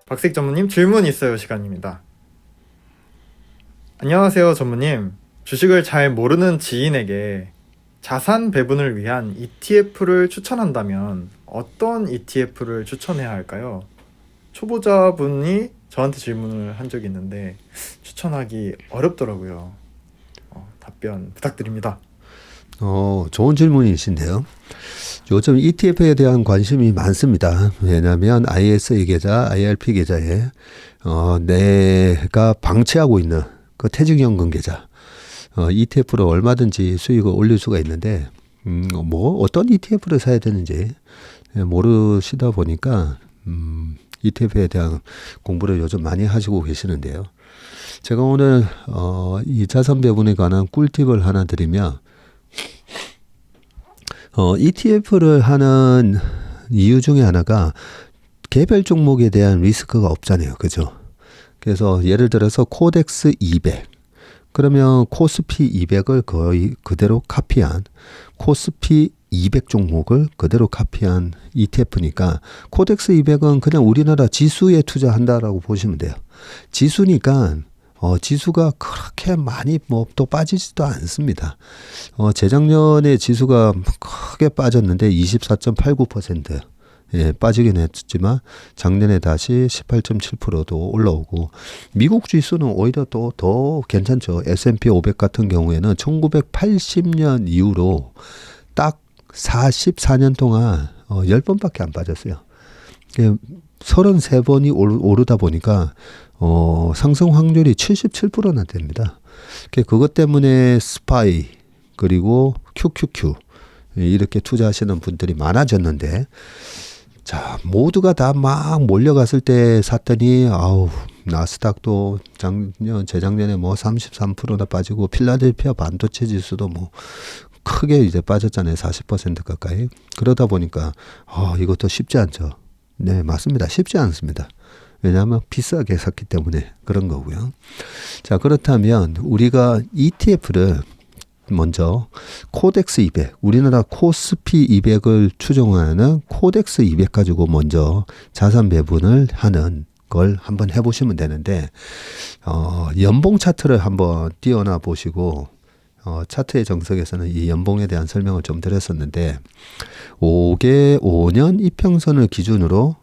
박식 전무님 질문 있어요 시간입니다. 안녕하세요 전무님. 주식을 잘 모르는 지인에게 자산 배분을 위한 ETF를 추천한다면 어떤 ETF를 추천해야 할까요? 초보자분이 저한테 질문을 한 적이 있는데 추천하기 어렵더라고요. 답변 부탁드립니다. 좋은 질문이신데요. 요즘 ETF에 대한 관심이 많습니다. 왜냐하면 ISA 계좌, IRP 계좌에 내가 방치하고 있는 그 퇴직연금 계좌 ETF로 얼마든지 수익을 올릴 수가 있는데 어떤 ETF를 사야 되는지 모르시다 보니까 ETF에 대한 공부를 요즘 많이 하시고 계시는데요. 제가 오늘 이 자산 배분에 관한 꿀팁을 하나 드리면 ETF를 하는 이유 중에 하나가 개별 종목에 대한 리스크가 없잖아요. 그죠? 그래서 예를 들어서 코덱스 200. 그러면 코스피 200을 거의 그대로 카피한 코스피 200 종목을 그대로 카피한 ETF니까 코덱스 200은 그냥 우리나라 지수에 투자한다라고 보시면 돼요. 지수니까 지수가 그렇게 많이 또 빠지지도 않습니다. 재작년에 지수가 크게 빠졌는데 24.89%. 예, 빠지긴 했지만 작년에 다시 18.7%도 올라오고 미국 지수는 오히려 또 더 괜찮죠. S&P 500 같은 경우에는 1980년 이후로 딱 44년 동안 10번밖에 안 빠졌어요. 33번이 오르다 보니까 상승 확률이 77%나 됩니다. 그것 때문에 스파이 그리고 QQQ 이렇게 투자하시는 분들이 많아졌는데 자, 모두가 다 막 몰려갔을 때 샀더니 나스닥도 재작년에 33%나 빠지고 필라델피아 반도체 지수도 크게 이제 빠졌잖아요. 40% 가까이. 그러다 보니까 이것도 쉽지 않죠. 네, 맞습니다. 쉽지 않습니다. 왜냐하면 비싸게 샀기 때문에 그런 거고요. 자, 그렇다면 우리가 ETF를 먼저 코덱스 200, 우리나라 코스피 200을 추종하는 코덱스 200 가지고 먼저 자산 배분을 하는 걸 한번 해보시면 되는데 연봉 차트를 한번 띄워놔 보시고 차트의 정석에서는 이 연봉에 대한 설명을 좀 드렸었는데 5년 이평선을 기준으로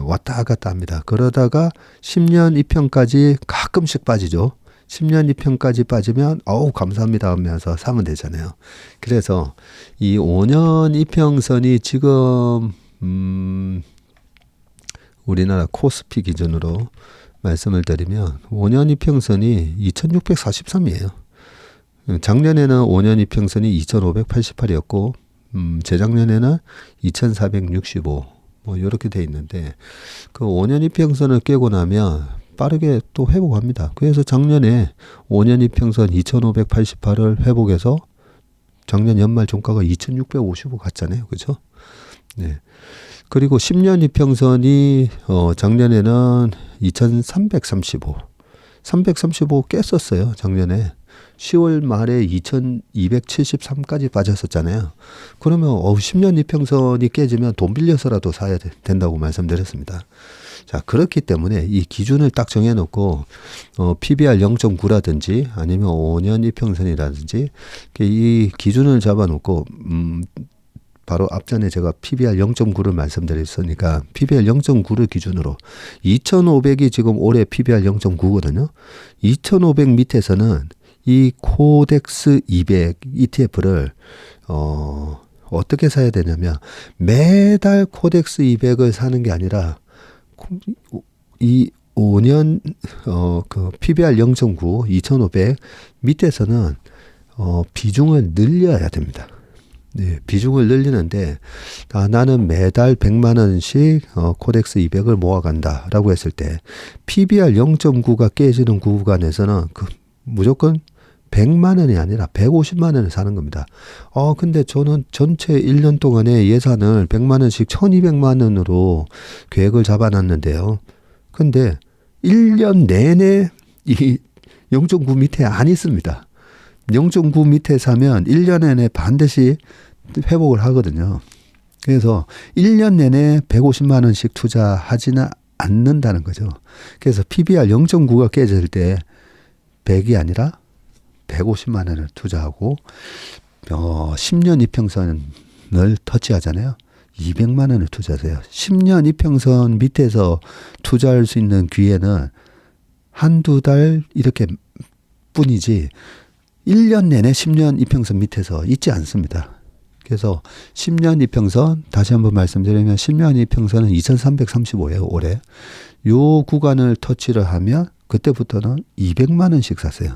왔다 갔다 합니다. 그러다가 10년 이평까지 가끔씩 빠지죠. 10년 이평까지 빠지면 감사합니다 하면서 사면 되잖아요. 그래서 이 5년 이평선이 지금 우리나라 코스피 기준으로 말씀을 드리면 5년 이평선이 2643이에요. 작년에는 5년 이평선이 2588이었고 재작년에는 2465 이렇게 돼 있는데 그 5년 이평선을 깨고 나면 빠르게 또 회복합니다. 그래서 작년에 5년 이평선 2588을 회복해서 작년 연말 종가가 2655 갔잖아요. 그죠? 네. 그리고 10년 이평선이 작년에는 2335 깼었어요. 작년에 10월 말에 2273까지 빠졌었잖아요. 그러면 10년 이평선이 깨지면 돈 빌려서라도 사야 된다고 말씀드렸습니다. 자, 그렇기 때문에 이 기준을 딱 정해놓고 PBR 0.9라든지 아니면 5년 이평선이라든지 이 기준을 잡아놓고 바로 앞전에 제가 PBR 0.9를 말씀드렸으니까 PBR 0.9를 기준으로 2500이 지금 올해 PBR 0.9거든요. 2500 밑에서는 이 코덱스 200 ETF를 어떻게 사야 되냐면 매달 코덱스 200을 사는 게 아니라 이 5년 그 PBR 0.9 2500 밑에서는 비중을 늘려야 됩니다. 네, 비중을 늘리는데 나는 매달 100만 원씩 코덱스 200을 모아간다라고 했을 때 PBR 0.9가 깨지는 구간에서는 무조건 100만 원이 아니라 150만 원을 사는 겁니다. 근데 저는 전체 1년 동안의 예산을 100만 원씩 1200만 원으로 계획을 잡아놨는데요. 근데 1년 내내 이 0.9 밑에 안 있습니다. 0.9 밑에 사면 1년 내내 반드시 회복을 하거든요. 그래서 1년 내내 150만 원씩 투자하지는 않는다는 거죠. 그래서 PBR 0.9가 깨질 때 100이 아니라 150만 원을 투자하고 10년 이평선을 터치하잖아요. 200만 원을 투자하세요. 10년 이평선 밑에서 투자할 수 있는 기회는 한두 달 이렇게 뿐이지 1년 내내 10년 이평선 밑에서 있지 않습니다. 그래서 10년 이평선 다시 한번 말씀드리면 10년 이평선은 2335예요. 올해. 요 구간을 터치를 하면 그때부터는 200만 원씩 사세요.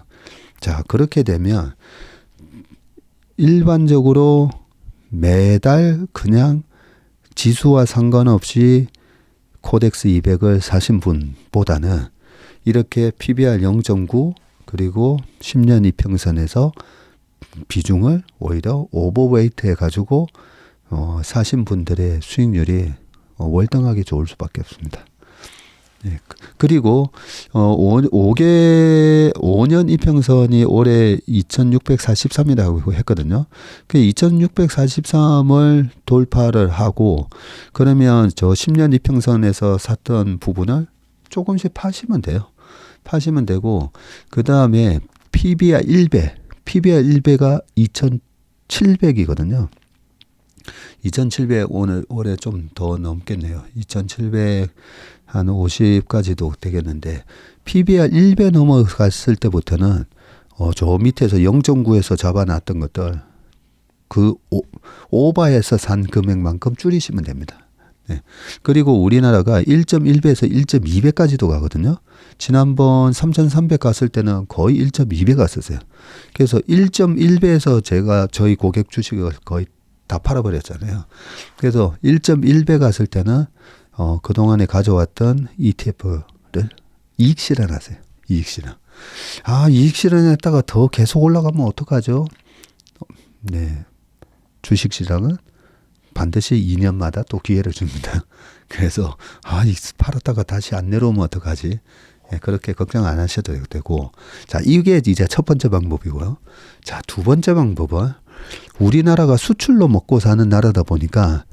자, 그렇게 되면 일반적으로 매달 그냥 지수와 상관없이 코덱스 200을 사신 분보다는 이렇게 PBR 0.9 그리고 10년 이평선에서 비중을 오히려 오버웨이트 해가지고 사신 분들의 수익률이 월등하게 좋을 수밖에 없습니다. 예. 그리고 5년 이평선이 올해 2643이라고 했거든요. 그 2643을 돌파를 하고 그러면 저 10년 이평선에서 샀던 부분을 조금씩 파시면 돼요. 파시면 되고 그 다음에 PBR 1배가 2,700이거든요. 2,700 올해 좀 더 넘겠네요. 2,700 한 50까지도 되겠는데 PBR 1배 넘어갔을 때부터는 저 밑에서 0.9에서 잡아놨던 것들 그 오버해서 산 금액만큼 줄이시면 됩니다. 네. 그리고 우리나라가 1.1배에서 1.2배까지도 가거든요. 지난번 3,300 갔을 때는 거의 1.2배 갔었어요. 그래서 1.1배에서 저희 고객 주식을 거의 다 팔아버렸잖아요. 그래서 1.1배 갔을 때는 그동안에 가져왔던 ETF를 이익 실현하세요. 이익 실현. 이익 실현했다가 더 계속 올라가면 어떡하죠? 네. 주식 시장은 반드시 2년마다 또 기회를 줍니다. 그래서 팔았다가 다시 안 내려오면 어떡하지? 예, 그렇게 걱정 안 하셔도 되고. 자, 이게 이제 첫 번째 방법이고요. 자, 두 번째 방법은 우리나라가 수출로 먹고 사는 나라다 보니까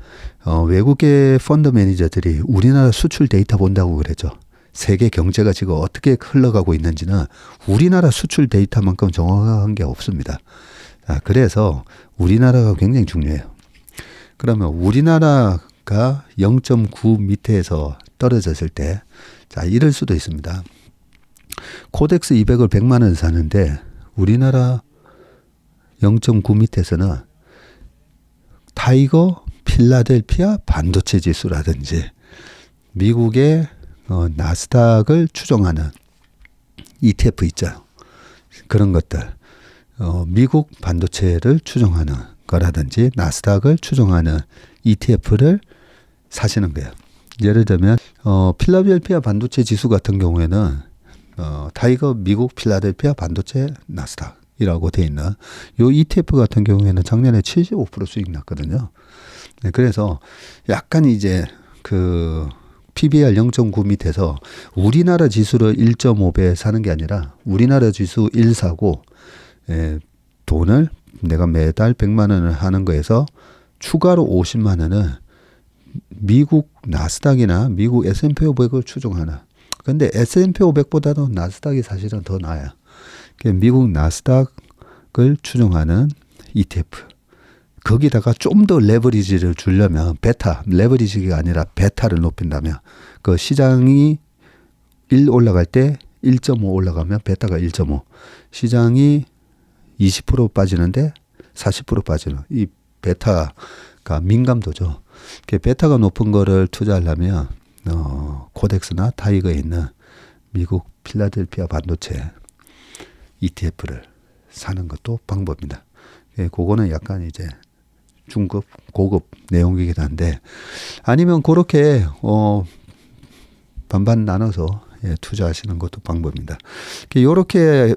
외국의 펀드 매니저들이 우리나라 수출 데이터 본다고 그랬죠. 세계 경제가 지금 어떻게 흘러가고 있는지는 우리나라 수출 데이터만큼 정확한 게 없습니다. 그래서 우리나라가 굉장히 중요해요. 그러면 우리나라가 0.9 밑에서 떨어졌을 때, 자, 이럴 수도 있습니다. 코덱스 200을 100만 원 사는데 우리나라 0.9 밑에서는 타이거 필라델피아 반도체 지수라든지 미국의 나스닥을 추종하는 ETF 있죠. 그런 것들. 미국 반도체를 추종하는 거라든지 나스닥을 추종하는 ETF를 사시는 거예요. 예를 들면 필라델피아 반도체 지수 같은 경우에는 타이거 미국 필라델피아 반도체 나스닥이라고 돼 있는 요 ETF 같은 경우에는 작년에 75% 수익 났거든요. 네, 그래서 약간 이제 그 PBR 0.9 밑에서 우리나라 지수를 1.5배 사는 게 아니라 우리나라 지수 1 사고 돈을 내가 매달 100만 원을 하는 거에서 추가로 50만 원은 미국 나스닥이나 미국 S&P 500을 추종하는. 근데 S&P 500보다도 나스닥이 사실은 더 나아요. 미국 나스닥을 추종하는 ETF. 거기다가 좀 더 레버리지를 주려면 레버리지가 아니라 베타를 높인다면 그 시장이 1 올라갈 때 1.5 올라가면 베타가 1.5. 시장이 20% 빠지는데 40% 빠지는 이 베타가 민감도죠. 베타가 높은 거를 투자하려면 코덱스나 타이거에 있는 미국 필라델피아 반도체 ETF를 사는 것도 방법입니다. 그거는 약간 이제 중급, 고급 내용이긴 한데 아니면 그렇게 반반 나눠서 투자하시는 것도 방법입니다. 이렇게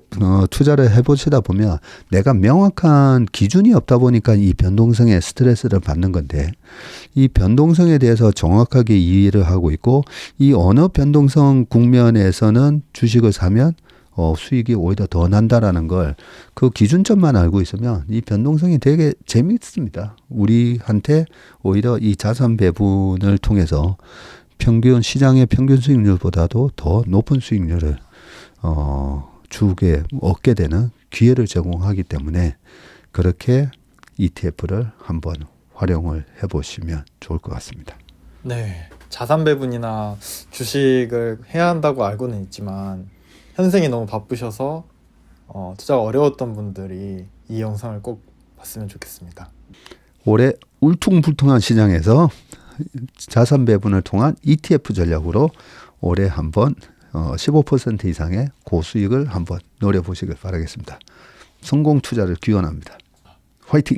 투자를 해보시다 보면 내가 명확한 기준이 없다 보니까 이 변동성에 스트레스를 받는 건데 이 변동성에 대해서 정확하게 이해를 하고 있고 이 어느 변동성 국면에서는 주식을 사면 수익이 오히려 더 난다라는 걸 그 기준점만 알고 있으면 이 변동성이 되게 재미있습니다. 우리한테 오히려 이 자산 배분을 통해서 평균 시장의 평균 수익률보다도 더 높은 수익률을 얻게 되는 기회를 제공하기 때문에 그렇게 ETF를 한번 활용을 해보시면 좋을 것 같습니다. 네, 자산 배분이나 주식을 해야 한다고 알고는 있지만 현생이 너무 바쁘셔서 투자가 어려웠던 분들이 이 영상을 꼭 봤으면 좋겠습니다. 올해 울퉁불퉁한 시장에서 자산 배분을 통한 ETF 전략으로 올해 한번 15% 이상의 고수익을 한번 노려보시길 바라겠습니다. 성공 투자를 기원합니다. 화이팅!